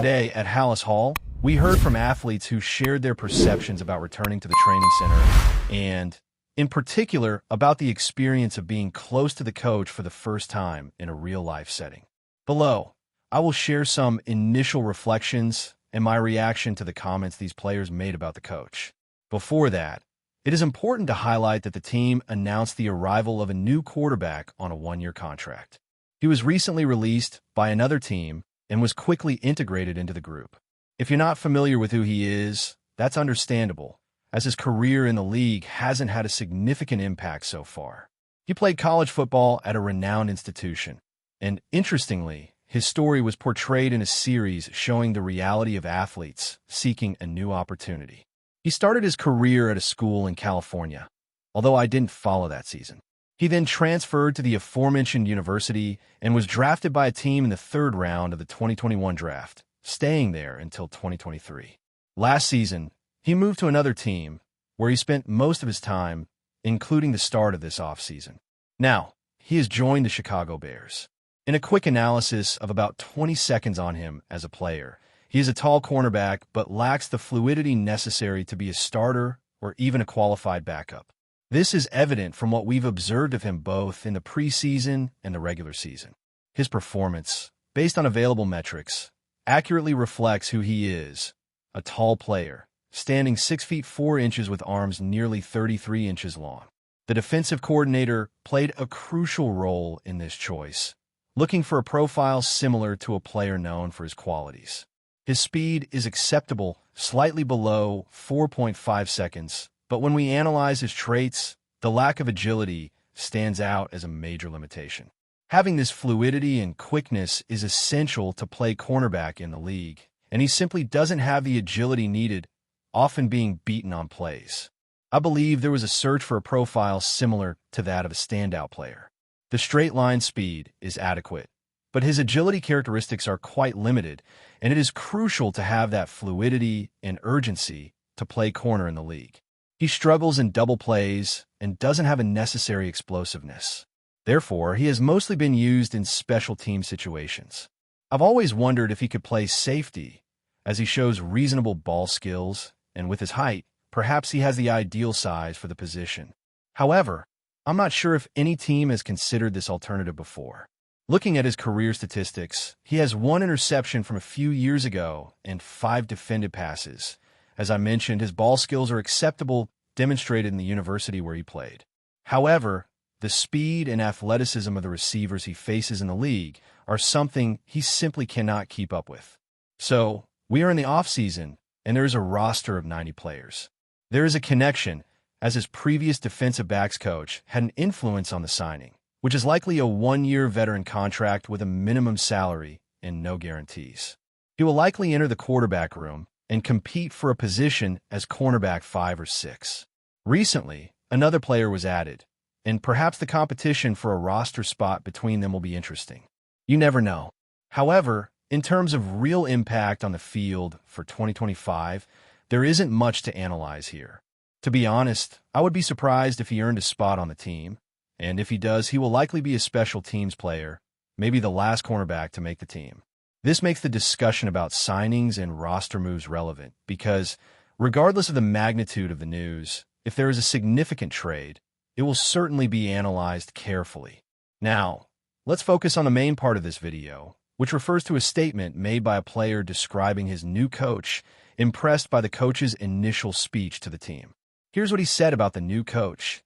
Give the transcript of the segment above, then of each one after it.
Today at Hallis Hall, we heard from athletes who shared their perceptions about returning to the training center and, in particular, about the experience of being close to the coach for the first time in a real-life setting. Below, I will share some initial reflections and my reaction to the comments these players made about the coach. Before that, it is important to highlight that the team announced the arrival of a new quarterback on a one-year contract. He was recently released by another team and was quickly integrated into the group. If you're not familiar with who he is, that's understandable, as his career in the league hasn't had a significant impact so far. He played college football at a renowned institution, and interestingly, his story was portrayed in a series showing the reality of athletes seeking a new opportunity. He started his career at a school in California, although I didn't follow that season. He then transferred to the aforementioned university and was drafted by a team in the third round of the 2021 draft, staying there until 2023. Last season, he moved to another team, where he spent most of his time, including the start of this offseason. Now, he has joined the Chicago Bears. In a quick analysis of about 20 seconds on him as a player, he is a tall cornerback but lacks the fluidity necessary to be a starter or even a qualified backup. This is evident from what we've observed of him both in the preseason and the regular season. His performance, based on available metrics, accurately reflects who he is, a tall player, standing 6 feet 4 inches with arms nearly 33 inches long. The defensive coordinator played a crucial role in this choice, looking for a profile similar to a player known for his qualities. His speed is acceptable, slightly below 4.5 seconds, but when we analyze his traits, the lack of agility stands out as a major limitation. Having this fluidity and quickness is essential to play cornerback in the league, and he simply doesn't have the agility needed, often being beaten on plays. I believe there was a search for a profile similar to that of a standout player. The straight line speed is adequate, but his agility characteristics are quite limited, and it is crucial to have that fluidity and urgency to play corner in the league. He struggles in double plays and doesn't have a necessary explosiveness. Therefore, he has mostly been used in special team situations. I've always wondered if he could play safety, as he shows reasonable ball skills, and with his height, perhaps he has the ideal size for the position. However, I'm not sure if any team has considered this alternative before. Looking at his career statistics, he has 1 interception from a few years ago and 5 defended passes. As I mentioned, his ball skills are acceptable, demonstrated in the university where he played. However, the speed and athleticism of the receivers he faces in the league are something he simply cannot keep up with. So, we are in the offseason, and there is a roster of 90 players. There is a connection, as his previous defensive backs coach had an influence on the signing, which is likely a 1-year veteran contract with a minimum salary and no guarantees. He will likely enter the quarterback room and compete for a position as cornerback 5 or 6. Recently, another player was added, and perhaps the competition for a roster spot between them will be interesting. You never know. However, in terms of real impact on the field for 2025, there isn't much to analyze here. To be honest, I would be surprised if he earned a spot on the team, and if he does, he will likely be a special teams player, maybe the last cornerback to make the team. This makes the discussion about signings and roster moves relevant because, regardless of the magnitude of the news, if there is a significant trade, it will certainly be analyzed carefully. Now, let's focus on the main part of this video, which refers to a statement made by a player describing his new coach, impressed by the coach's initial speech to the team. Here's what he said about the new coach.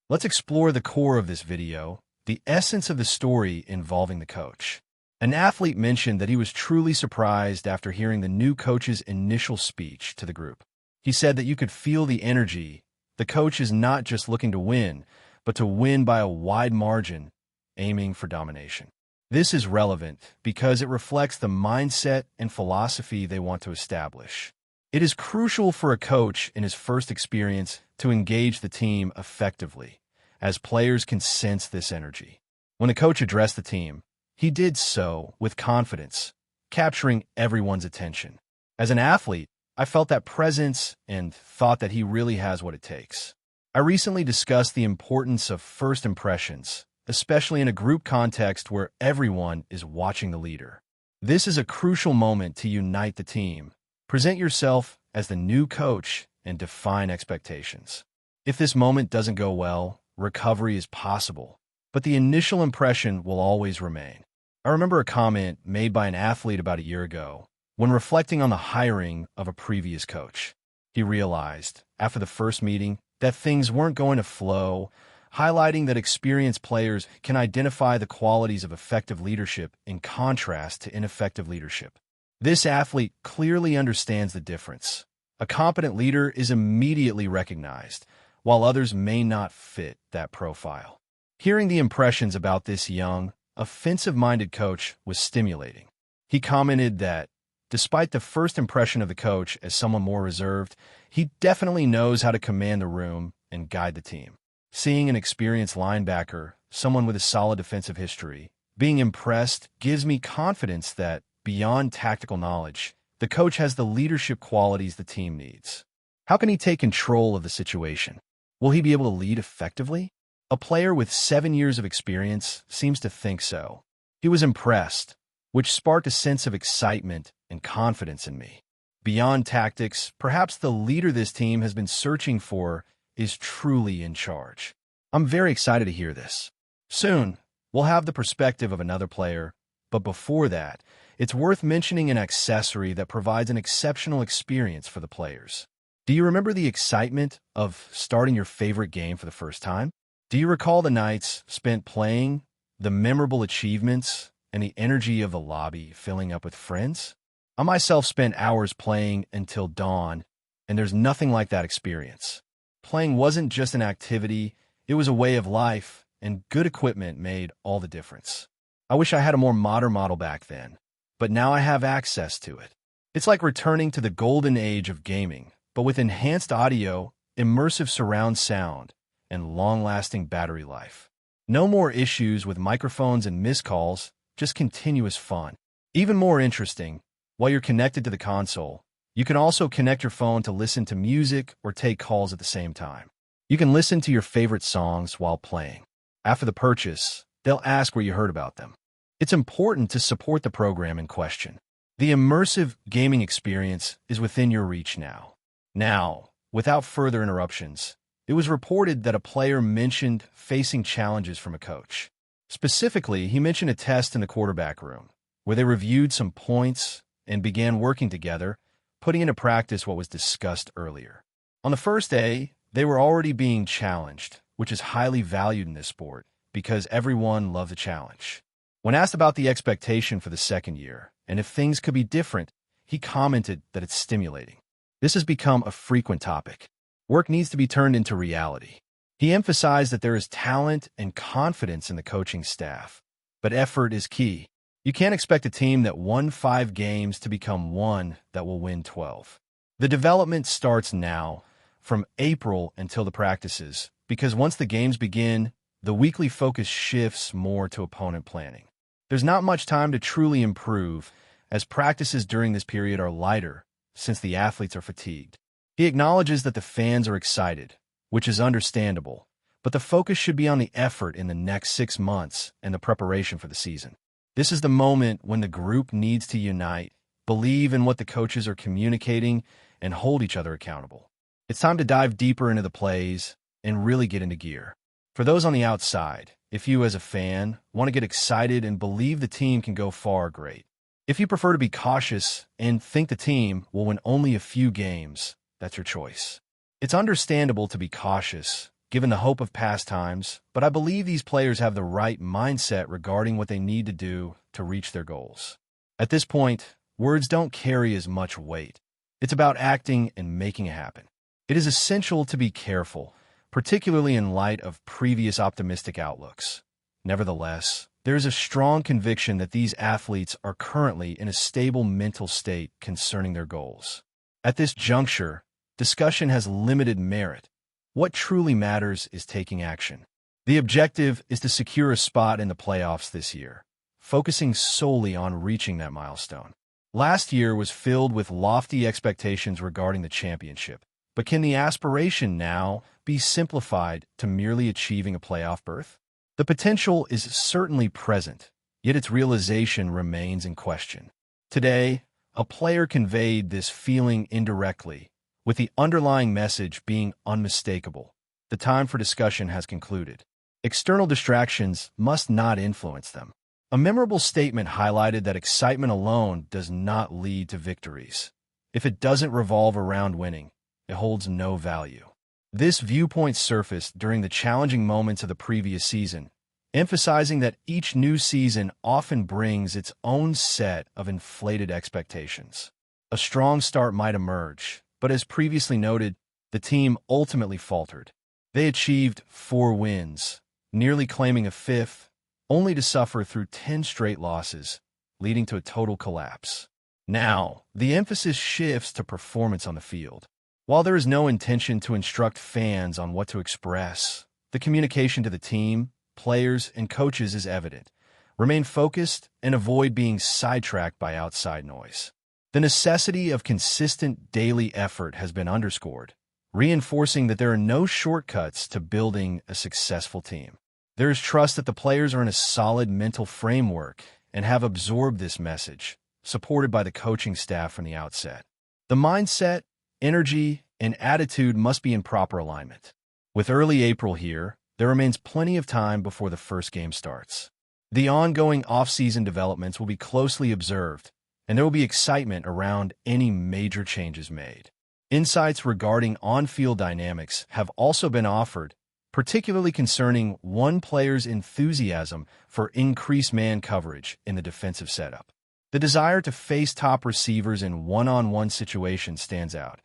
Let's explore the core of this video, the essence of the story involving the coach. An athlete mentioned that he was truly surprised after hearing the new coach's initial speech to the group. He said that you could feel the energy. The coach is not just looking to win, but to win by a wide margin, aiming for domination. This is relevant because it reflects the mindset and philosophy they want to establish. It is crucial for a coach in his first experience to engage the team effectively, as players can sense this energy. When the coach addressed the team, he did so with confidence, capturing everyone's attention. As an athlete, I felt that presence and thought that he really has what it takes. I recently discussed the importance of first impressions, especially in a group context where everyone is watching the leader. This is a crucial moment to unite the team. Present yourself as the new coach and define expectations. If this moment doesn't go well, recovery is possible, but the initial impression will always remain. I remember a comment made by an athlete about a year ago when reflecting on the hiring of a previous coach. He realized, after the first meeting, that things weren't going to flow, highlighting that experienced players can identify the qualities of effective leadership in contrast to ineffective leadership. This athlete clearly understands the difference. A competent leader is immediately recognized, while others may not fit that profile. Hearing the impressions about this young, offensive-minded coach was stimulating. He commented that, despite the first impression of the coach as someone more reserved, he definitely knows how to command the room and guide the team. Seeing an experienced linebacker, someone with a solid defensive history, being impressed gives me confidence that, beyond tactical knowledge, the coach has the leadership qualities the team needs. How can he take control of the situation? Will he be able to lead effectively? A player with 7 years of experience seems to think so. He was impressed, which sparked a sense of excitement and confidence in me. Beyond tactics, perhaps the leader this team has been searching for is truly in charge. I'm very excited to hear this. Soon, we'll have the perspective of another player, but before that, it's worth mentioning an accessory that provides an exceptional experience for the players. Do you remember the excitement of starting your favorite game for the first time? Do you recall the nights spent playing, the memorable achievements, and the energy of the lobby filling up with friends? I myself spent hours playing until dawn, and there's nothing like that experience. Playing wasn't just an activity, it was a way of life, and good equipment made all the difference. I wish I had a more modern model back then, but now I have access to it. It's like returning to the golden age of gaming, but with enhanced audio, immersive surround sound, and long-lasting battery life. No more issues with microphones and missed calls, just continuous fun. Even more interesting, while you're connected to the console, you can also connect your phone to listen to music or take calls at the same time. You can listen to your favorite songs while playing. After the purchase, they'll ask where you heard about them. It's important to support the program in question. The immersive gaming experience is within your reach now. Now, without further interruptions, it was reported that a player mentioned facing challenges from a coach. Specifically, he mentioned a test in the quarterback room, where they reviewed some points and began working together, putting into practice what was discussed earlier. On the first day, they were already being challenged, which is highly valued in this sport because everyone loves a challenge. When asked about the expectation for the second year and if things could be different, he commented that it's stimulating. This has become a frequent topic. Work needs to be turned into reality. He emphasized that there is talent and confidence in the coaching staff, but effort is key. You can't expect a team that won 5 games to become one that will win 12. The development starts now, from April until the practices, because once the games begin, the weekly focus shifts more to opponent planning. There's not much time to truly improve, as practices during this period are lighter, since the athletes are fatigued. He acknowledges that the fans are excited, which is understandable, but the focus should be on the effort in the next 6 months and the preparation for the season. This is the moment when the group needs to unite, believe in what the coaches are communicating, and hold each other accountable. It's time to dive deeper into the plays and really get into gear. For those on the outside, if you as a fan want to get excited and believe the team can go far, great. If you prefer to be cautious and think the team will win only a few games, that's your choice. It's understandable to be cautious, given the hope of past times, but I believe these players have the right mindset regarding what they need to do to reach their goals. At this point, words don't carry as much weight. It's about acting and making it happen. It is essential to be careful, particularly in light of previous optimistic outlooks. Nevertheless, there is a strong conviction that these athletes are currently in a stable mental state concerning their goals. At this juncture, discussion has limited merit. What truly matters is taking action. The objective is to secure a spot in the playoffs this year, focusing solely on reaching that milestone. Last year was filled with lofty expectations regarding the championship, but can the aspiration now be simplified to merely achieving a playoff berth? The potential is certainly present, yet its realization remains in question. Today, a player conveyed this feeling indirectly, with the underlying message being unmistakable. The time for discussion has concluded. External distractions must not influence them. A memorable statement highlighted that excitement alone does not lead to victories. If it doesn't revolve around winning, it holds no value. This viewpoint surfaced during the challenging moments of the previous season, emphasizing that each new season often brings its own set of inflated expectations. A strong start might emerge, but as previously noted, the team ultimately faltered. They achieved 4 wins, nearly claiming a 5th, only to suffer through 10 straight losses, leading to a total collapse. Now, the emphasis shifts to performance on the field. While there is no intention to instruct fans on what to express, the communication to the team, players, and coaches is evident. Remain focused and avoid being sidetracked by outside noise. The necessity of consistent daily effort has been underscored, reinforcing that there are no shortcuts to building a successful team. There is trust that the players are in a solid mental framework and have absorbed this message, supported by the coaching staff from the outset. The mindset, energy, and attitude must be in proper alignment. With early April here, there remains plenty of time before the first game starts. The ongoing off-season developments will be closely observed, and there will be excitement around any major changes made. Insights regarding on-field dynamics have also been offered, particularly concerning one player's enthusiasm for increased man coverage in the defensive setup. The desire to face top receivers in one-on-one situations stands out,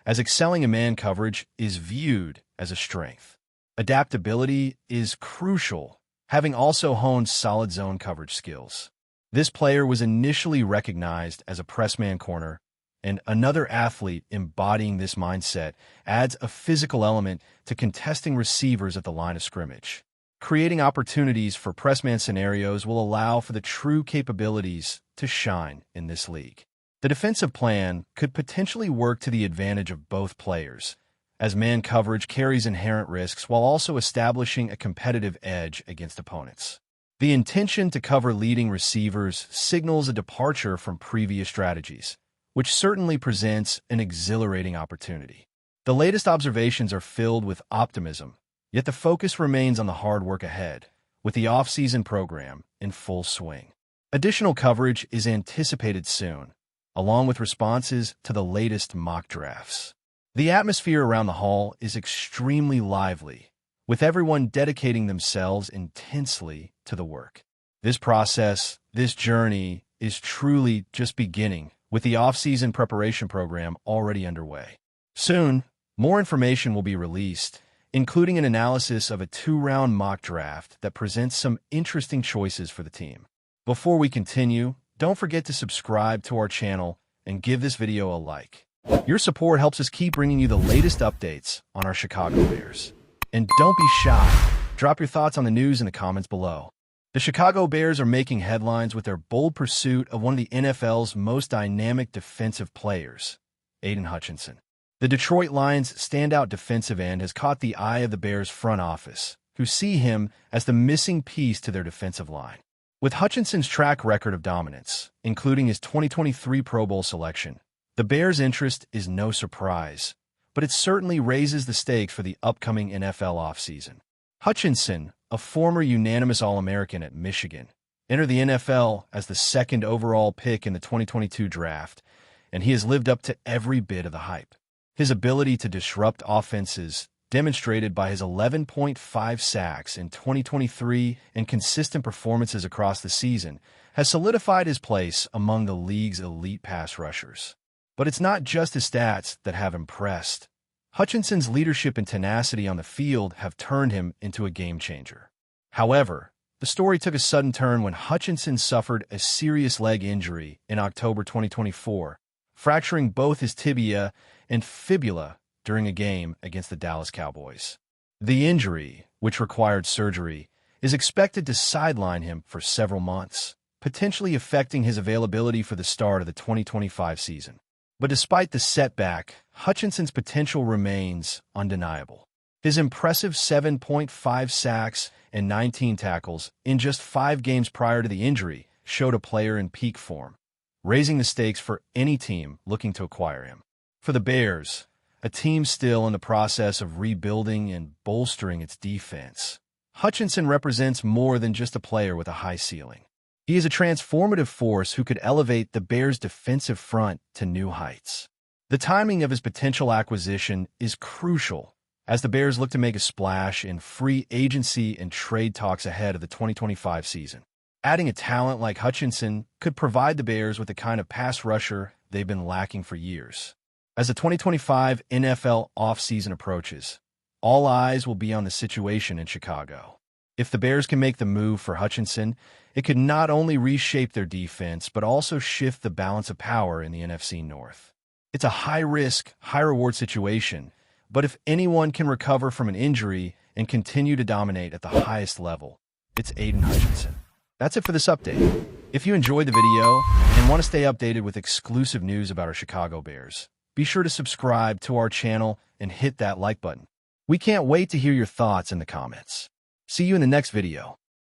as excelling in man coverage is viewed as a strength. Adaptability is crucial, having also honed solid zone coverage skills. This player was initially recognized as a press man corner, and another athlete embodying this mindset adds a physical element to contesting receivers at the line of scrimmage. Creating opportunities for press man scenarios will allow for the true capabilities to shine in this league. The defensive plan could potentially work to the advantage of both players, as man coverage carries inherent risks while also establishing a competitive edge against opponents. The intention to cover leading receivers signals a departure from previous strategies, which certainly presents an exhilarating opportunity. The latest observations are filled with optimism, yet the focus remains on the hard work ahead, with the off-season program in full swing. Additional coverage is anticipated soon, along with responses to the latest mock drafts. The atmosphere around the hall is extremely lively, with everyone dedicating themselves intensely to the work. This process, this journey, is truly just beginning, with the off-season preparation program already underway. Soon, more information will be released, including an analysis of a 2-round mock draft that presents some interesting choices for the team. Before we continue, don't forget to subscribe to our channel and give this video a like. Your support helps us keep bringing you the latest updates on our Chicago Bears. And don't be shy. Drop your thoughts on the news in the comments below. The Chicago Bears are making headlines with their bold pursuit of one of the NFL's most dynamic defensive players, Aiden Hutchinson. The Detroit Lions' standout defensive end has caught the eye of the Bears' front office, who see him as the missing piece to their defensive line. With Hutchinson's track record of dominance, including his 2023 Pro Bowl selection, the Bears' interest is no surprise, but it certainly raises the stakes for the upcoming NFL offseason. Hutchinson, a former unanimous All-American at Michigan, entered the NFL as the 2nd overall pick in the 2022 draft, and he has lived up to every bit of the hype. His ability to disrupt offenses, demonstrated by his 11.5 sacks in 2023 and consistent performances across the season, has solidified his place among the league's elite pass rushers. But it's not just his stats that have impressed. Hutchinson's leadership and tenacity on the field have turned him into a game-changer. However, the story took a sudden turn when Hutchinson suffered a serious leg injury in October 2024, fracturing both his tibia and fibula during a game against the Dallas Cowboys. The injury, which required surgery, is expected to sideline him for several months, potentially affecting his availability for the start of the 2025 season. But despite the setback, Hutchinson's potential remains undeniable. His impressive 7.5 sacks and 19 tackles in just 5 games prior to the injury showed a player in peak form, raising the stakes for any team looking to acquire him. For the Bears, a team still in the process of rebuilding and bolstering its defense, Hutchinson represents more than just a player with a high ceiling. He is a transformative force who could elevate the Bears' defensive front to new heights. The timing of his potential acquisition is crucial as the Bears look to make a splash in free agency and trade talks ahead of the 2025 season. Adding a talent like Hutchinson could provide the Bears with the kind of pass rusher they've been lacking for years. As the 2025 NFL offseason approaches, all eyes will be on the situation in Chicago. If the Bears can make the move for Hutchinson, it could not only reshape their defense, but also shift the balance of power in the NFC North. It's a high-risk, high-reward situation, but if anyone can recover from an injury and continue to dominate at the highest level, it's Aiden Hutchinson. That's it for this update. If you enjoyed the video and want to stay updated with exclusive news about our Chicago Bears, be sure to subscribe to our channel and hit that like button. We can't wait to hear your thoughts in the comments. See you in the next video.